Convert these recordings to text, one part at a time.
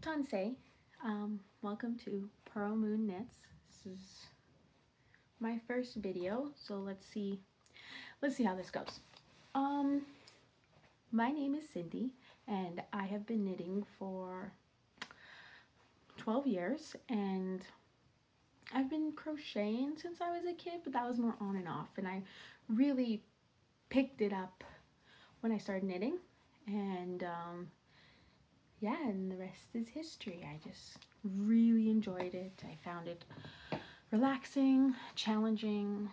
Tansi. Welcome to Pearl Moon Knits. This is my first video, so let's see how this goes. My name is Cindy, and I have been knitting for 12 years, and I've been crocheting since I was a kid, but that was more on and off, and I really picked it up when I started knitting, and yeah, and the rest is history. I just really enjoyed it. I found it relaxing, challenging,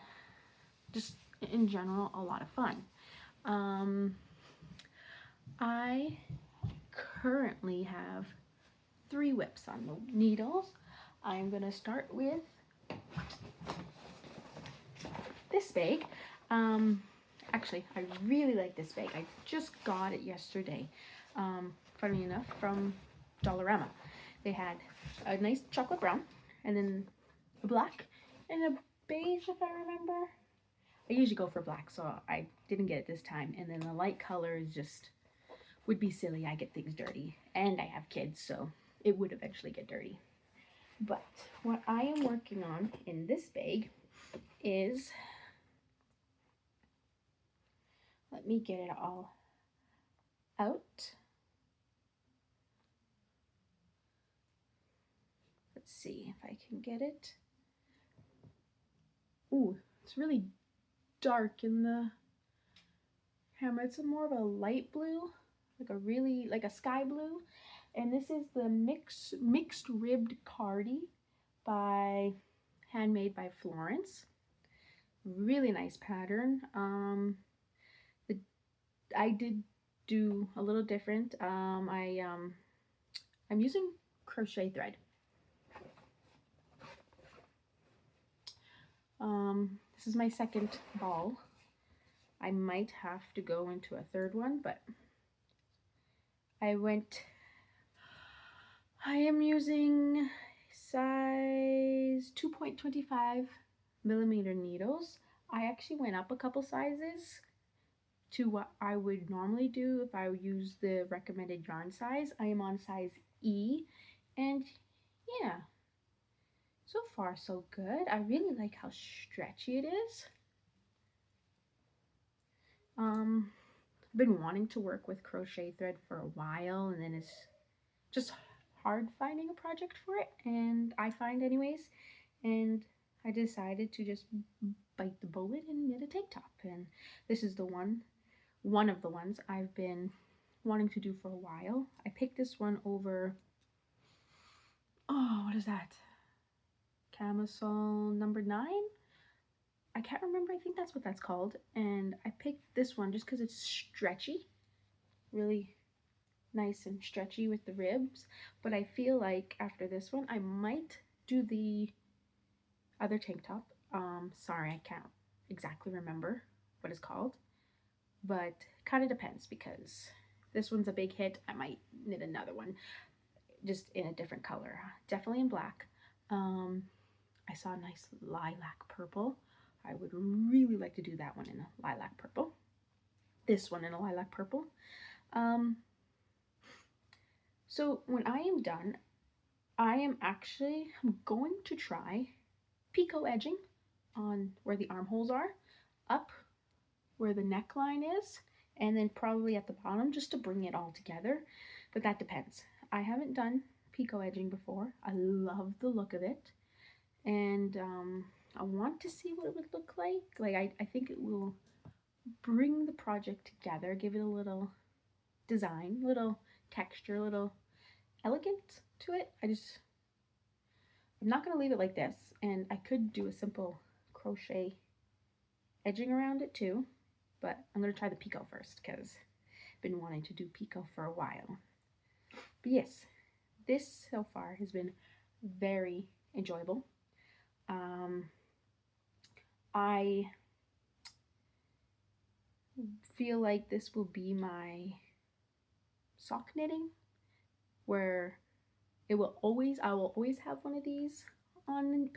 just in general a lot of fun. I currently have 3 whips on the needles. I'm gonna start with this bag. Actually, I really like this bag. I just got it yesterday. Funny enough, from Dollarama. They had a nice chocolate brown, and then a black, and a beige, if I remember. I usually go for black, so I didn't get it this time. And then the light color is just, would be silly. I get things dirty, and I have kids, so it would eventually get dirty. But what I am working on in this bag is, let me get it all out. Let's see if I can get it. Ooh, it's really dark in the camera. It's more of a light blue, like a sky blue. And this is the mixed ribbed cardi handmade by Florence. Really nice pattern. I did do a little different. I'm using crochet thread. This is my second ball. I might have to go into a third one, but I am using size 2.25 millimeter needles. I actually went up a couple sizes to what I would normally do if I use the recommended yarn size. I am on size E, and yeah, so far so good. I really like how stretchy it is. I've been wanting to work with crochet thread for a while, and then it's just hard finding a project for it, and I find anyways, and I decided to just bite the bullet and knit a tank top. And this is the one of the ones I've been wanting to do for a while. I picked this one over, oh, what is that? Camisole number 9? I can't remember. I think that's what that's called. And I picked this one just because it's stretchy, really nice and stretchy with the ribs. But I feel like after this one, I might do the other tank top. Sorry, I can't exactly remember what it's called, but kind of depends, because this one's a big hit. I might knit another one just in a different color, definitely in black. I saw a nice lilac purple. I would really like to do that one in a lilac purple. This one in a lilac purple. So when I am done, I'm going to try picot edging on where the armholes are, up where the neckline is, and then probably at the bottom, just to bring it all together. But that depends. I haven't done picot edging before. I love the look of it, and I want to see what it would look like. Like, I think it will bring the project together, give it a little design, little texture, little elegance to it. I'm not going to leave it like this, and I could do a simple crochet edging around it too, but I'm going to try the picot first because I've been wanting to do picot for a while. But yes, this so far has been very enjoyable. I feel like this will be my sock knitting, where I will always have one of these on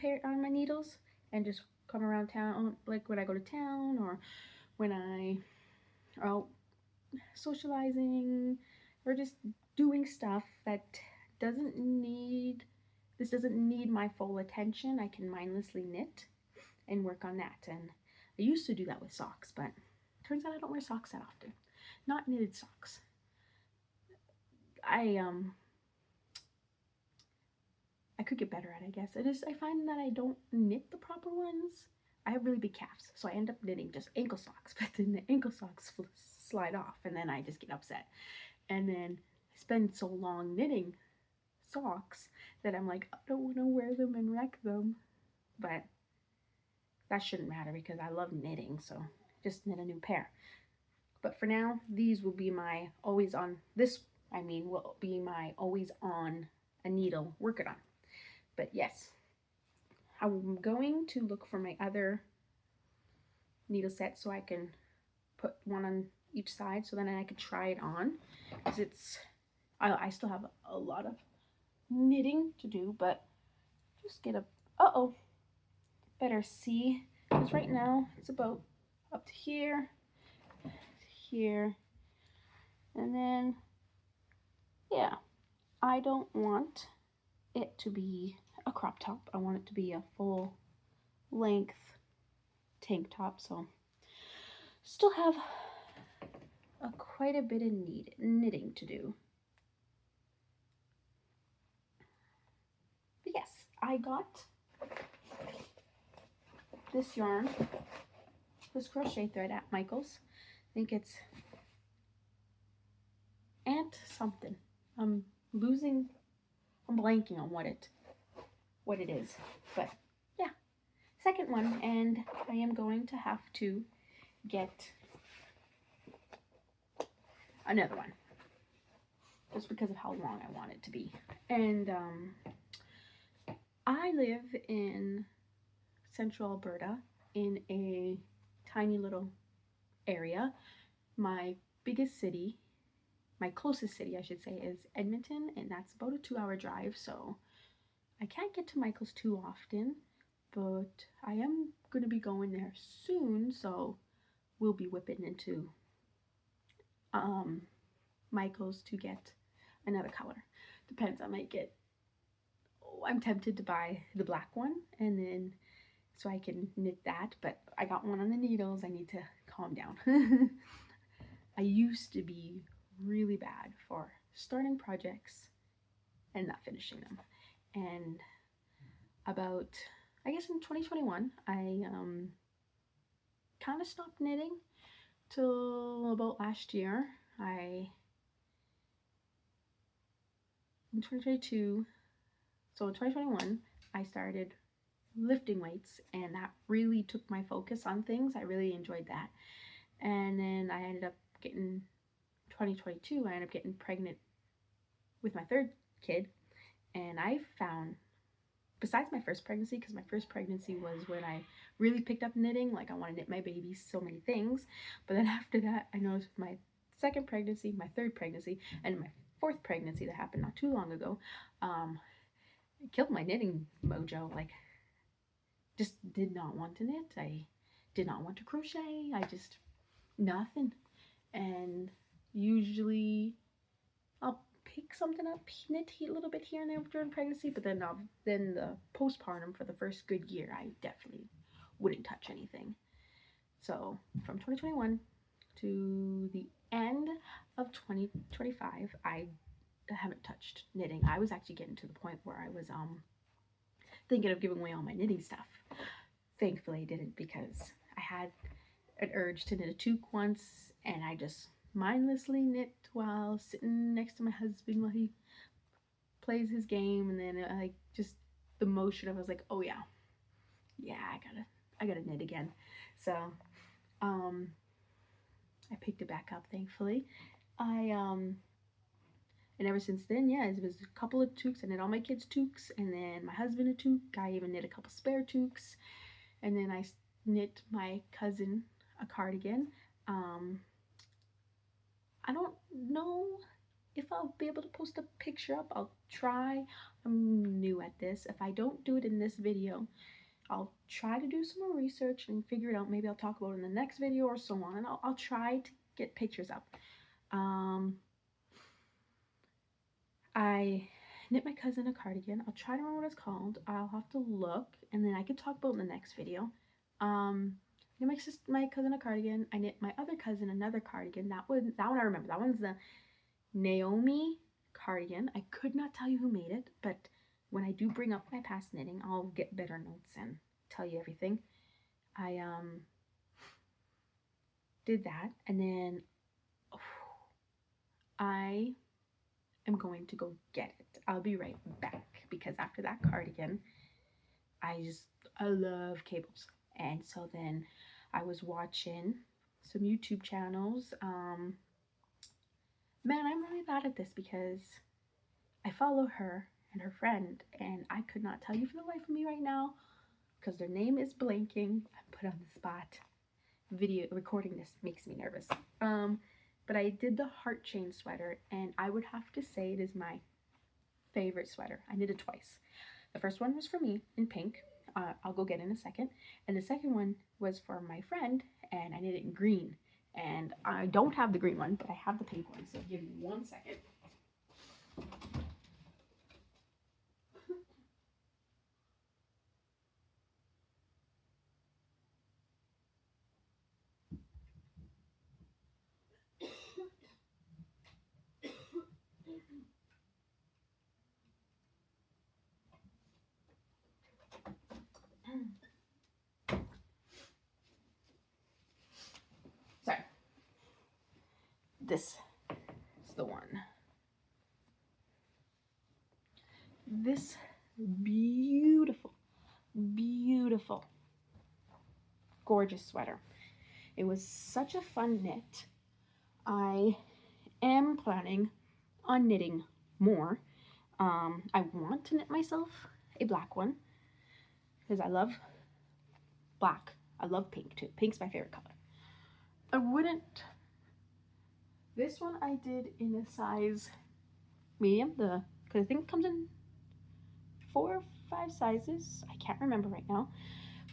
my needles, and just come around town, like when I go to town or when I are out socializing or just doing stuff that this doesn't need my full attention. I can mindlessly knit and work on that. And I used to do that with socks, but turns out I don't wear socks that often. Not knitted socks. I could get better at it, I guess. I find that I don't knit the proper ones. I have really big calves, so I end up knitting just ankle socks, but then the ankle socks slide off, and then I just get upset. And then I spend so long knitting socks that I'm like, I don't want to wear them and wreck them. But that shouldn't matter because I love knitting, so just knit a new pair. But for now, these will be my always on, will be my always on a needle working on. But yes, I'm going to look for my other needle set so I can put one on each side so then I can try it on, because I still have a lot of knitting to do, but just get better see, because right now it's about up to here, and then yeah, I don't want it to be a crop top. I want it to be a full length tank top, so still have quite a bit of knitting to do. But yes, I got this yarn, this crochet thread at Michael's. I think it's Ant something. I'm blanking on what it is, but yeah, second one, and I am going to have to get another one just because of how long I want it to be. And I live in central Alberta in a tiny little area. My closest city I should say, is Edmonton, and that's about a 2-hour drive, so I can't get to Michael's too often, but I am going to be going there soon, so we'll be whipping into Michael's to get another color. Depends, I'm tempted to buy the black one, and then so I can knit that, but I got one on the needles. I need to calm down. I used to be really bad for starting projects and not finishing them. And about, I guess in 2021, I kind of stopped knitting till about last year. In 2021, I started lifting weights, and that really took my focus on things. I really enjoyed that. And then I ended up getting 2022, I ended up getting pregnant with my third kid, and I found, besides my first pregnancy, because my first pregnancy was when I really picked up knitting, like I want to knit my babies so many things, but then after that I noticed with my second pregnancy, my third pregnancy, and my fourth pregnancy that happened not too long ago, it killed my knitting mojo. Like, just did not want to knit. I did not want to crochet. I just, nothing. And usually I'll pick something up, knit a little bit here and there during pregnancy, but then the postpartum, for the first good year, I definitely wouldn't touch anything. So from 2021 to the end of 2025, I haven't touched knitting. I was actually getting to the point where I was thinking of giving away all my knitting stuff. Thankfully I didn't, because I had an urge to knit a toque once, and I just mindlessly knit while sitting next to my husband while he plays his game, and then just the motion of it was like, oh yeah, I gotta knit again. So I picked it back up, thankfully. And ever since then, yeah, it was a couple of toques. I knit all my kids' toques, and then my husband a toque. I even knit a couple spare toques, and then I knit my cousin a cardigan. I don't know if I'll be able to post a picture up. I'll try. I'm new at this. If I don't do it in this video, I'll try to do some more research and figure it out. Maybe I'll talk about it in the next video or so on, and I'll try to get pictures up. I knit my cousin a cardigan. I'll try to remember what it's called. I'll have to look, and then I can talk about it in the next video. Knit my cousin a cardigan. I knit my other cousin another cardigan. That one I remember. That one's the Naomi cardigan. I could not tell you who made it, but when I do bring up my past knitting, I'll get better notes and tell you everything. I did that, and then I am going to go get it. I'll be right back, because after that cardigan, I love cables. And so then I was watching some YouTube channels. Man, I'm really bad at this because I follow her and her friend, and I could not tell you for the life of me right now because their name is blanking. I'm put on the spot. Video recording this makes me nervous. But I did the heart chain sweater, and I would have to say it is my favorite sweater. I knit it twice. The first one was for me in pink. I'll go get it in a second. And the second one was for my friend, and I knit it in green. And I don't have the green one, but I have the pink one. So give me 1 second. Sorry. This is the one. This beautiful, beautiful, gorgeous sweater. It was such a fun knit. I am planning on knitting more. I want to knit myself a black one because I love black. I love pink too. Pink's my favorite color. I wouldn't. This one I did in a size medium, because I think it comes in 4 or 5 sizes. I can't remember right now.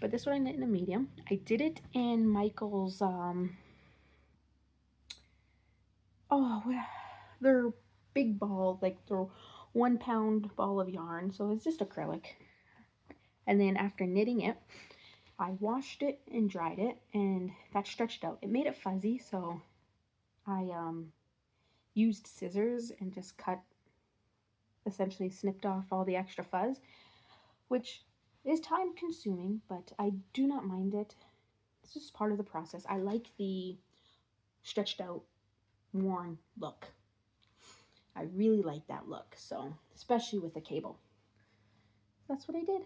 But this one I knit in a medium. I did it in Michael's, they're big ball, like they're 1 pound ball of yarn. So it's just acrylic. And then after knitting it, I washed it and dried it, and that stretched out. It made it fuzzy, so I used scissors and just essentially snipped off all the extra fuzz, which is time consuming, but I do not mind it. It's just part of the process. I like the stretched out, worn look. I really like that look, so especially with the cable. That's what I did.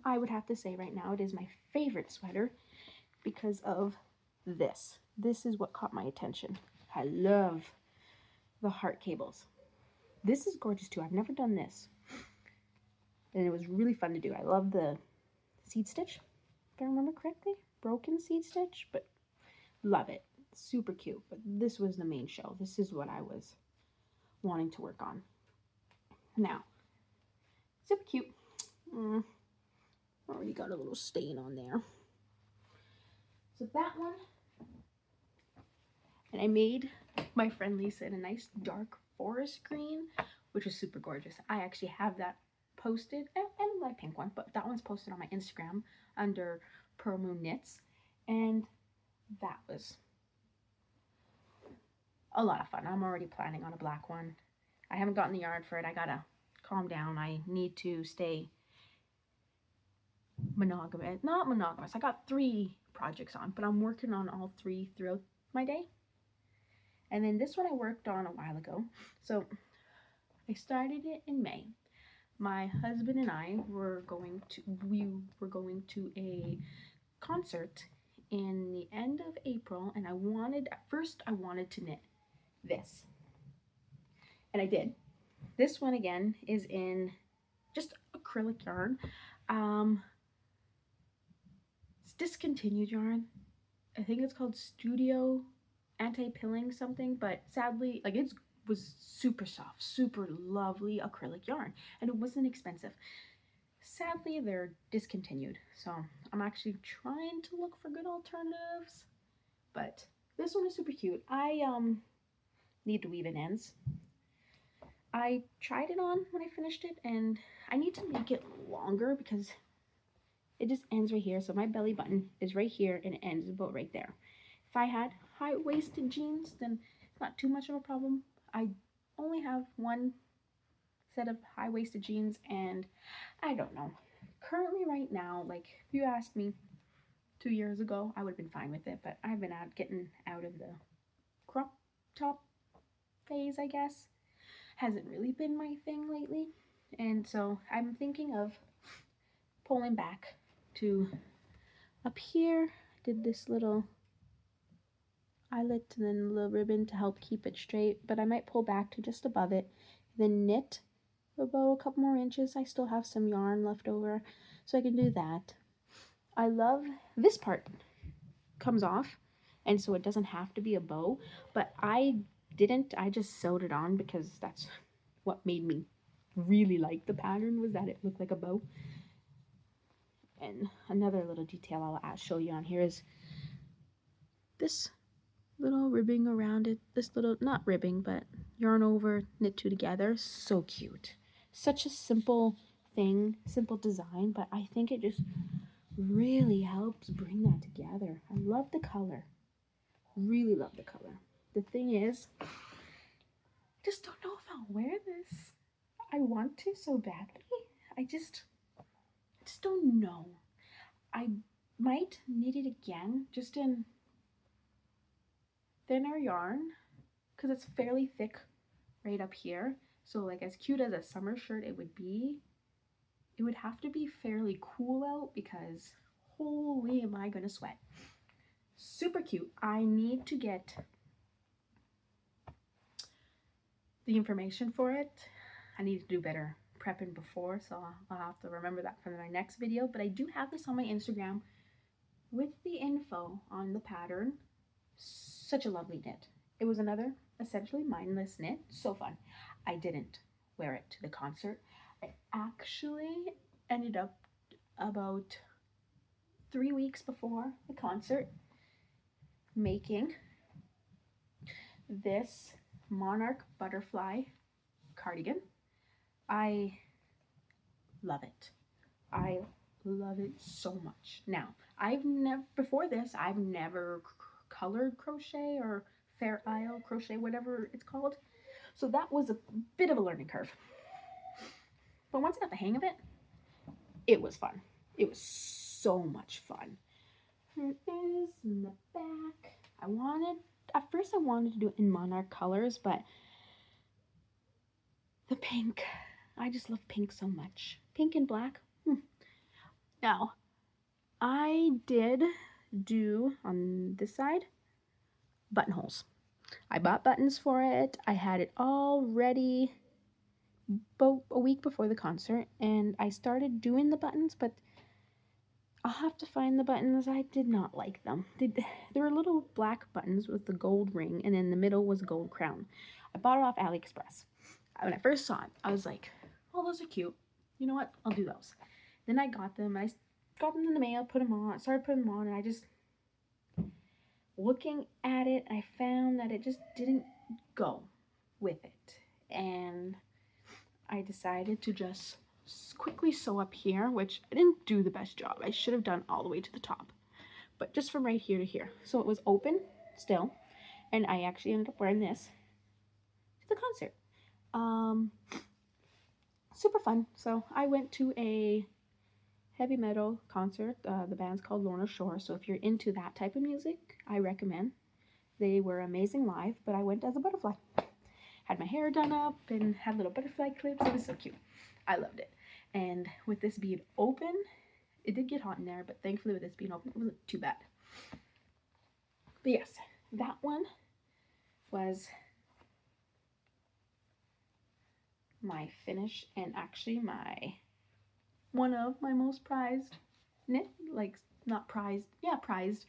I would have to say right now it is my favorite sweater because of this. This is what caught my attention. I love the heart cables. This is gorgeous too. I've never done this. And it was really fun to do. I love the seed stitch, if I remember correctly. Broken seed stitch, but love it. Super cute. But this was the main show. This is what I was wanting to work on. Now, super cute. Already got a little stain on there. So that one, and I made my friend Lisa in a nice dark forest green, which was super gorgeous. I actually have that posted, and my pink one, but that one's posted on my Instagram under Pearl Moon Knits, and that was a lot of fun. I'm already planning on a black one. I haven't gotten the yarn for it. I gotta calm down. I need to stay monogamous. Not monogamous. I got 3 projects on, but I'm working on all 3 throughout my day. And then this one I worked on a while ago. So I started it in May. My husband and I were going to a concert in the end of April, and at first I wanted to knit this. And I did. This one again is in just acrylic yarn. It's discontinued yarn. I think it's called Studio Anti-Pilling something, but sadly, like, it was super soft, super lovely acrylic yarn, and it wasn't expensive. Sadly, they're discontinued, so I'm actually trying to look for good alternatives, but this one is super cute. I need to weave in ends. I tried it on when I finished it, and I need to make it longer because it just ends right here. So my belly button is right here and it ends about right there. If I had high-waisted jeans, then it's not too much of a problem. I only have one set of high-waisted jeans, and I don't know. Currently, right now, like if you asked me 2 years ago, I would have been fine with it, but I've been getting out of the crop top phase, I guess. Hasn't really been my thing lately. And so I'm thinking of pulling back to up here. Did this little eyelet and then a little ribbon to help keep it straight, but I might pull back to just above it, then knit about a couple more inches. I still have some yarn left over, so I can do that. I love this part comes off, and so it doesn't have to be a bow, but I just sewed it on because that's what made me really like the pattern, was that it looked like a bow. And another little detail I'll show you on here is this little ribbing around it, this little, not ribbing, but yarn over, knit two together. So cute. Such a simple thing, simple design, but I think it just really helps bring that together. I love the color. Really love the color. The thing is, I just don't know if I'll wear this. I want to so badly. I just don't know. I might knit it again, just in thinner yarn, because it's fairly thick right up here. So like as cute as a summer shirt it would have to be fairly cool out, because holy am I gonna sweat. Super cute. I need to get the information for it. I need to do better prepping before, so I'll have to remember that for my next video. But I do have this on my Instagram with the info on the pattern. Such a lovely knit. It was another essentially mindless knit. So fun. I didn't wear it to the concert. I actually ended up about 3 weeks before the concert making this monarch butterfly cardigan. I love it. I love it so much. Now, before this, I've never colored crochet or Fair Isle crochet, whatever it's called. So that was a bit of a learning curve. But once I got the hang of it, it was fun. It was so much fun. Here it is in the back. At first I wanted to do it in monarch colors, but the pink, I just love pink so much. Pink and black. Now, I did do on this side buttonholes. I bought buttons for it. I had it all ready about a week before the concert, and I started doing the buttons, but I'll have to find the buttons. I did not like them. They were little black buttons with the gold ring, and in the middle was a gold crown. I bought it off AliExpress. When I first saw it, I was like, oh, those are cute. You know what? I'll do those. Then I got them. I got them in the mail, put them on, started putting them on, and I just, looking at it, I found that it just didn't go with it. And I decided to just quickly sew up here, which I didn't do the best job. I should have done all the way to the top, but just from right here to here. So it was open still, and I actually ended up wearing this to the concert. Super fun. So I went to a heavy metal concert. The band's called Lorna Shore, so if you're into that type of music, I recommend. They were amazing live, but I went as a butterfly. Had my hair done up and had little butterfly clips. It was so cute. I loved it. And with this being open, it did get hot in there, but thankfully with this being open, it wasn't too bad. But yes, that one was my finish, and actually one of my most prized prized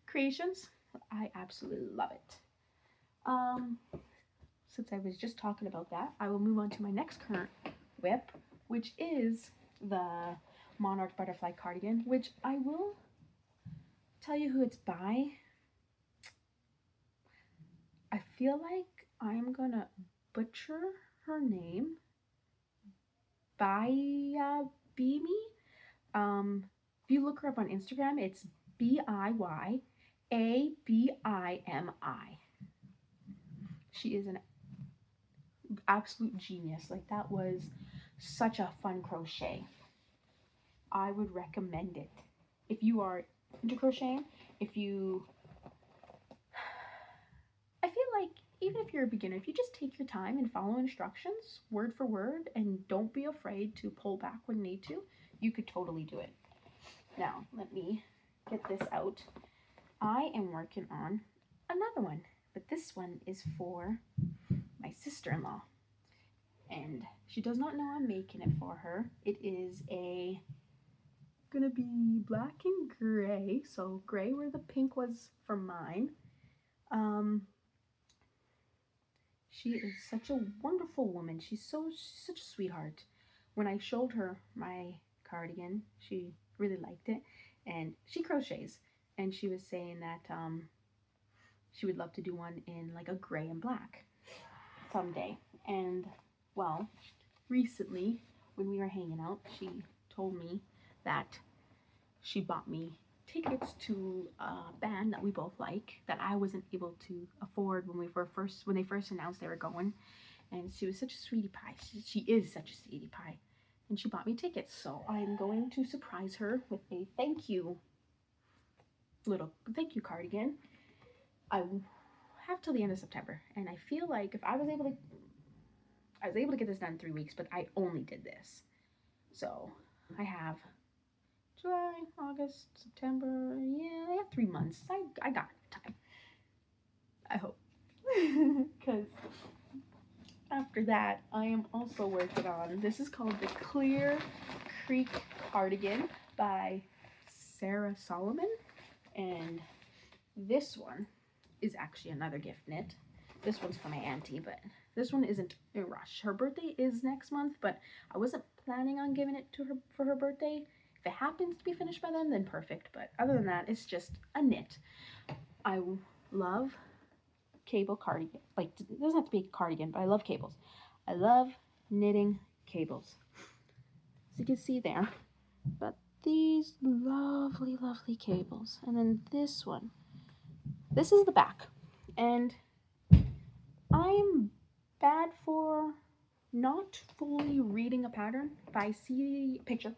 creations. I absolutely love it. Since I was just talking about that, I will move on to my next current whip, which is the Monarch Butterfly Cardigan, which I will tell you who it's by. I feel like I'm gonna butcher her name. Baya Bimi. If you look her up on Instagram, it's BIYABIMI. She is an absolute genius. Like, that was such a fun crochet. I would recommend it. If you are into crocheting, I feel like even if you're a beginner, if you just take your time and follow instructions word for word and don't be afraid to pull back when you need to, you could totally do it. Now, let me get this out. I am working on another one, but this one is for my sister-in-law. And she does not know I'm making it for her. It is gonna be black and gray, so gray where the pink was for mine. She is such a wonderful woman. She's such a sweetheart. When I showed her my cardigan, she really liked it, and she crochets, and she was saying that she would love to do one in like a gray and black someday. And well, recently when we were hanging out, she told me that she bought me tickets to a band that we both like that I wasn't able to afford when they first announced they were going. And she was such a sweetie pie. She is such a sweetie pie. And she bought me tickets, so I'm going to surprise her with a little thank you cardigan. I have till the end of September, and I feel like if I was able to get this done in 3 weeks, but I only did this. So I have July, August, September. Yeah, I have 3 months. I got time. I hope. Because after that, I am also working on, this is called the Clear Creek Cardigan by Sarah Solomon. And this one is actually another gift knit. This one's for my auntie, but this one isn't a rush. Her birthday is next month, but I wasn't planning on giving it to her for her birthday. If it happens to be finished by then perfect. But other than that, it's just a knit. I love cable cardigan. Like, it doesn't have to be a cardigan, but I love cables. I love knitting cables. As you can see there, but these lovely, lovely cables. And then this one. This is the back. And I'm bad for not fully reading a pattern. If I see a picture,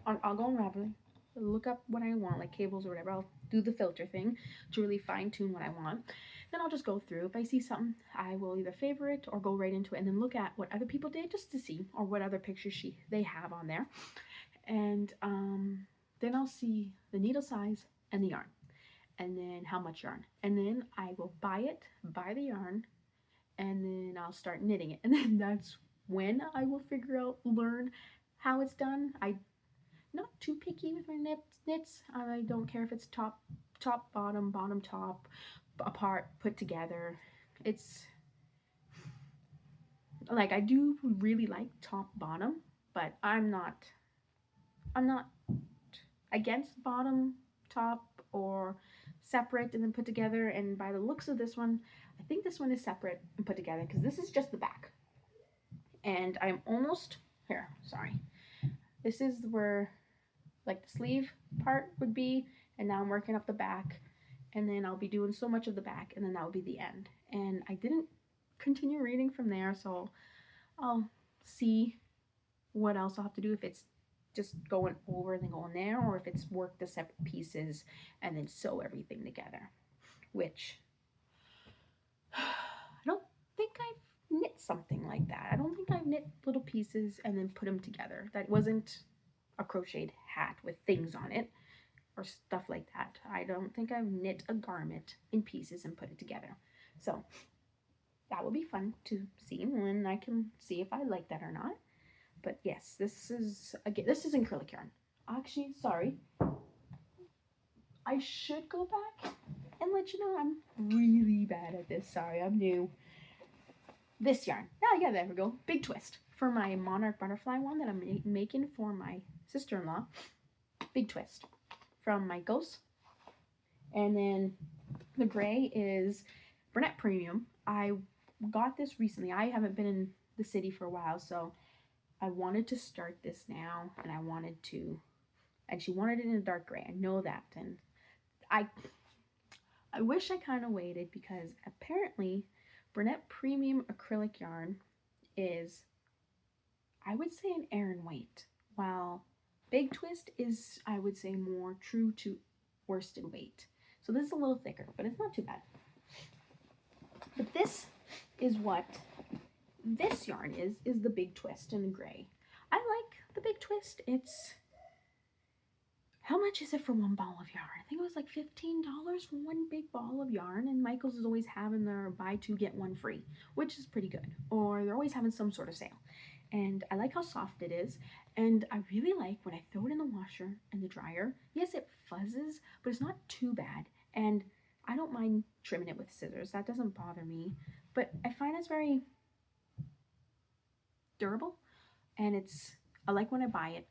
I'll go on Ravelry, look up what I want, like cables or whatever. I'll do the filter thing to really fine tune what I want. Then I'll just go through. If I see something, I will either favorite or go right into it and then look at what other people did just to see, or what other pictures they have on there. And then I'll see the needle size and the yarn, and then how much yarn. And then I will buy the yarn, and then I'll start knitting it. And then that's when I will learn how it's done. I'm not too picky with my knits. I don't care if it's top, bottom, bottom, top, apart, put together. It's like, I do really like top, bottom, but I'm not against bottom, top, or separate and then put together. And by the looks of this one, I think this one is separate and put together, because this is just the back. And I'm almost here. Sorry. This is where like the sleeve part would be, and now I'm working up the back, and then I'll be doing so much of the back, and then that will be the end. And I didn't continue reading from there, so I'll see what else I'll have to do, if it's just going over and then going there, or if it's work the separate pieces and then sew everything together, which I don't think I've knit something like that. I don't think I've knit little pieces and then put them together. That wasn't a crocheted hat with things on it or stuff like that. I don't think I've knit a garment in pieces and put it together. So that will be fun to see when I can see if I like that or not. But yes, this is in acrylic yarn. Actually, sorry, I should go back and let you know I'm really bad at this. Sorry, I'm new. This yarn. Oh yeah, there we go. Big twist for my monarch butterfly one that I'm making for my sister-in-law. Big twist from my ghost. And then the gray is Burnett Premium. I got this recently. I haven't been in the city for a while, so I wanted to start this now, and I wanted to, and she wanted it in a dark gray. I know that, and I I wish I kind of waited because apparently Burnett Premium acrylic yarn is, I would say, an Aran weight, while Big Twist is, I would say, more true to worsted weight. So this is a little thicker, but it's not too bad. But this is what this yarn is the Big Twist in gray. I like the Big Twist. It's, how much is it for one ball of yarn? I think it was like $15 for one big ball of yarn, and Michael's is always having their buy two get one free, which is pretty good. Or they're always having some sort of sale. And I like how soft it is, and I really like when I throw it in the washer and the dryer. Yes, it fuzzes, but it's not too bad, and I don't mind trimming it with scissors. That doesn't bother me, but I find it's very durable, and I like when I buy it,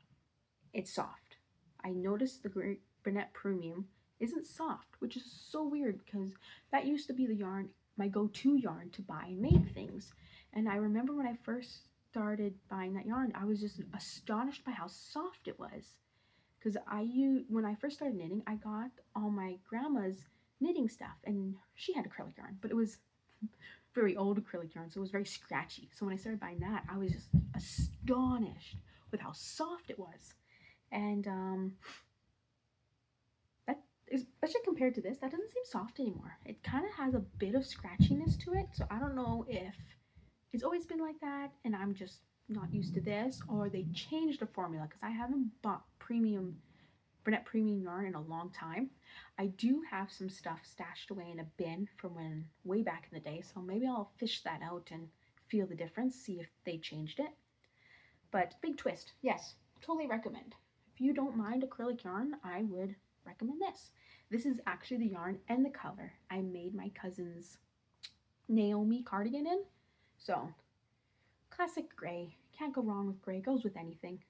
it's soft. I noticed the Burnett Premium isn't soft, which is so weird because that used to be the yarn, my go-to yarn to buy and make things. And I remember when I first started buying that yarn, I was just astonished by how soft it was. Because when I first started knitting, I got all my grandma's knitting stuff, and she had acrylic yarn, but it was very old acrylic yarn, so it was very scratchy. So when I started buying that, I was just astonished with how soft it was. And that, especially compared to this, that doesn't seem soft anymore. It kind of has a bit of scratchiness to it, so I don't know if it's always been like that and I'm just not used to this, or they changed the formula, because I haven't bought Burnett Premium yarn in a long time. I do have some stuff stashed away in a bin from way back in the day, so maybe I'll fish that out and feel the difference, see if they changed it. But Big Twist, yes, totally recommend. If you don't mind acrylic yarn, I would recommend this. This is actually the yarn and the color I made my cousin's Naomi cardigan in. So, classic gray. Can't go wrong with gray. Goes with anything.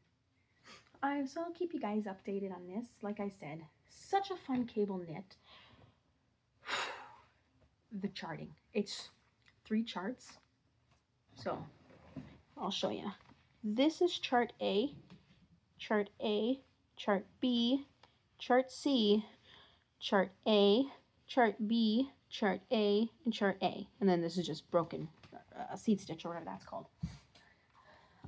So I'll keep you guys updated on this. Like I said, such a fun cable knit. The charting. It's 3 charts. So, I'll show you. This is chart A, chart B, chart C, chart A, chart B, chart A, and chart A. And then this is just broken seed stitch, or whatever that's called.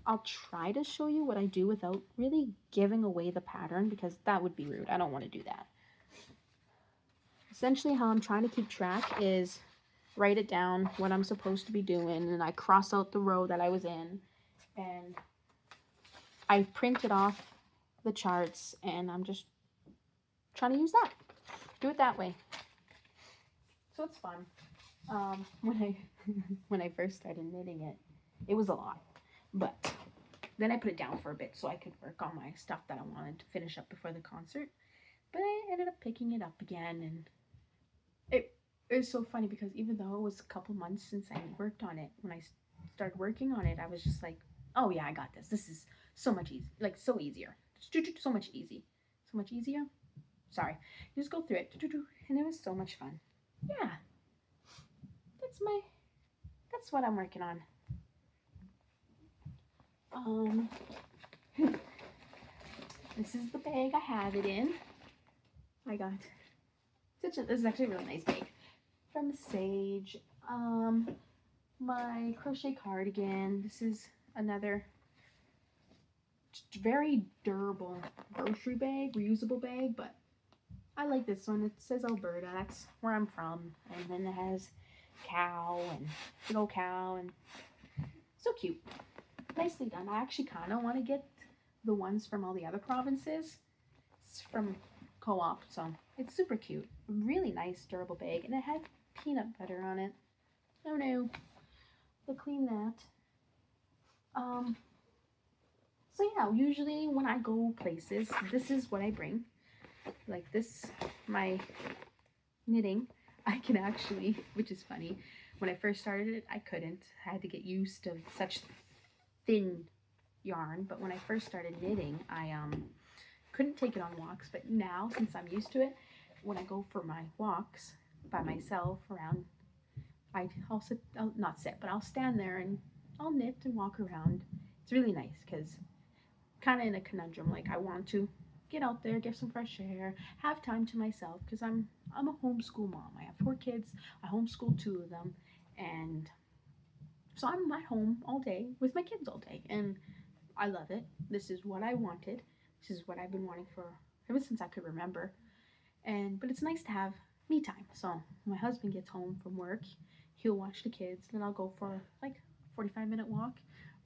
I'll try to show you what I do without really giving away the pattern, because that would be rude. I don't want to do that. Essentially how I'm trying to keep track is write it down, what I'm supposed to be doing, and I cross out the row that I was in, and I printed off the charts, and I'm just trying to use that. Do it that way. So it's fun. When I first started knitting it, it was a lot. But then I put it down for a bit so I could work on my stuff that I wanted to finish up before the concert. But I ended up picking it up again, and it was so funny because even though it was a couple months since I worked on it, when I started working on it, I was just like, oh yeah, I got this. This is so much easier. Like, so easier. So much easy. So much easier? Sorry. You just go through it. And it was so much fun. Yeah. That's what I'm working on. This is the bag I have it in. I got this is actually a really nice bag from Sage. My crochet cardigan. This is another very durable grocery bag, reusable bag, but I like this one. It says Alberta. That's where I'm from. And then it has cow and big old cow, and so cute. Nicely done. I actually kind of want to get the ones from all the other provinces. It's from Co-op, so it's super cute. Really nice durable bag, and it had peanut butter on it. Oh no. We'll clean that. So yeah, usually when I go places, this is what I bring. Like this, my knitting, I can actually, which is funny, when I first started it, I couldn't. I had to get used to such thin yarn, but when I first started knitting, I couldn't take it on walks, but now, since I'm used to it, when I go for my walks by myself around I'll not sit, but I'll stand there and I'll knit and walk around. It's really nice because kind of in a conundrum. Like I want to get out there, get some fresh air, have time to myself because I'm a homeschool mom. I have 4 kids. I homeschool 2 of them, and so I'm at home all day with my kids all day, and I love it. This is what I wanted. This is what I've been wanting for ever since I could remember. And but it's nice to have me time. So my husband gets home from work, he'll watch the kids, then I'll go for like 45-minute walk.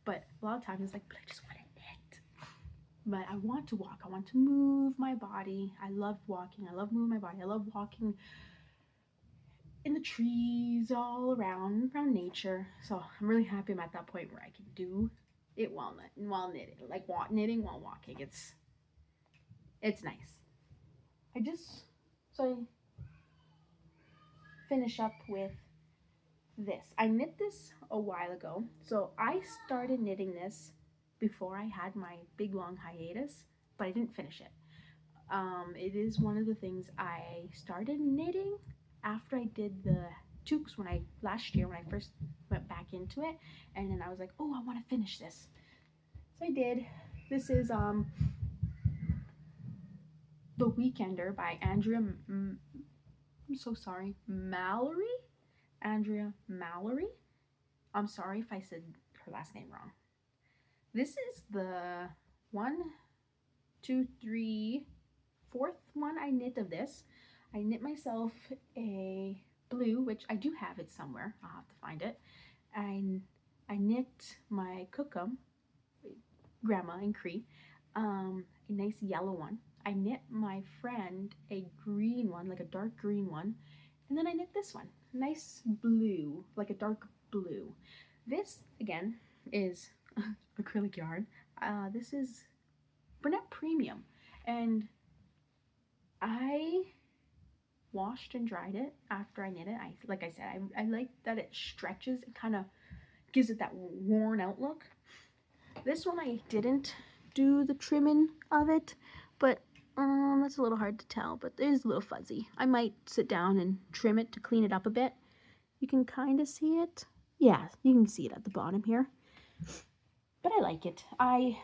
But a lot of times it's like, but I just want to knit. But I want to walk. I want to move my body. I love walking. I love moving my body. I love walking in the trees all around nature. So I'm really happy I'm at that point where I can do it while knitting, like knitting while walking. It's nice. I just so finish up with this. I knit this a while ago. So I started knitting this before I had my big long hiatus, but I didn't finish it. It is one of the things I started knitting after I did the toques last year when I first went back into it, and then I was like, oh, I want to finish this. So I did. This is The Weekender by I'm so sorry, Mallory? Andrea Mallory. I'm sorry if I said her last name wrong. This is the 1, 2, 3, 4th one I knit of this. I knit myself a blue, which I do have it somewhere. I'll have to find it. And I knit my cookum, grandma in Cree, a nice yellow one. I knit my friend a green one, like a dark green one. And then I knit this one, nice blue, like a dark blue. This, again, is acrylic yarn. This is Burnett Premium. And I washed and dried it after I knit it. Like I said, I like that it stretches. It kind of gives it that worn out look. This one I didn't do the trimming of it, but that's a little hard to tell, but it is a little fuzzy. I might sit down and trim it to clean it up a bit. You can kind of see it. Yeah, you can see it at the bottom here. But I like it. My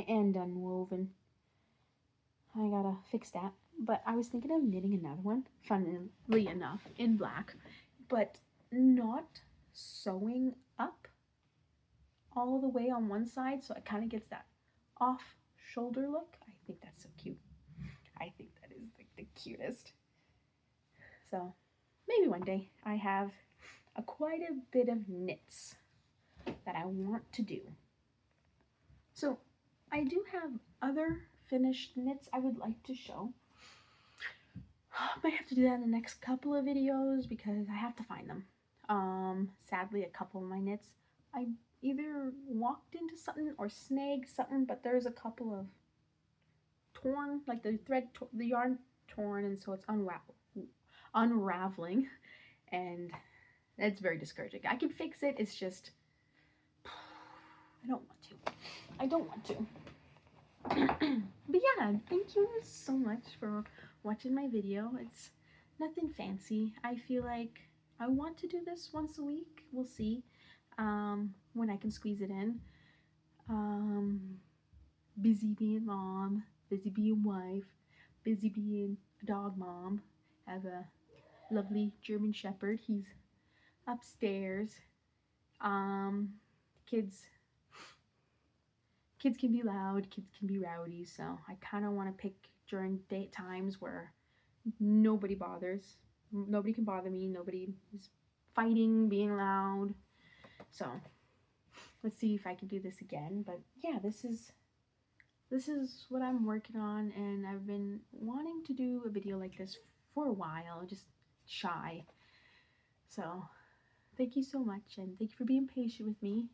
end unwoven. I gotta fix that. But I was thinking of knitting another one, funnily enough, in black, but not sewing up all the way on one side, so it kind of gets that off shoulder look. I think that's so cute. I think that is like the cutest. So maybe one day. I have quite a bit of knits that I want to do. So I do have other finished knits I would like to show. I might have to do that in the next couple of videos because I have to find them. Sadly, a couple of my knits, I either walked into something or snagged something, but there's a couple of torn, like the yarn torn, and so it's unraveling, and that's very discouraging. I can fix it, it's just, I don't want to. But yeah, thank you so much for watching my video. It's nothing fancy. I feel like I want to do this once a week. We'll see when I can squeeze it in. Busy being mom, busy being wife, busy being a dog mom. I have a lovely German Shepherd. He's upstairs. Kids can be loud, kids can be rowdy, so I kind of want to pick during date times where nobody can bother me, nobody is fighting, being loud. So let's see if I can do this again. But yeah, this is what I'm working on, and I've been wanting to do a video like this for a while, just shy. So thank you so much, and thank you for being patient with me.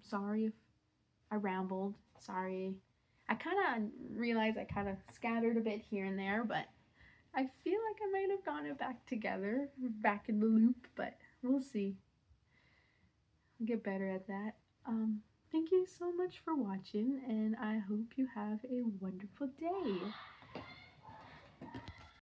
Sorry if I rambled. Sorry. I kind of realized I kind of scattered a bit here and there, but I feel like I might have gotten it back together, back in the loop, but we'll see. I'll get better at that. Thank you so much for watching, and I hope you have a wonderful day.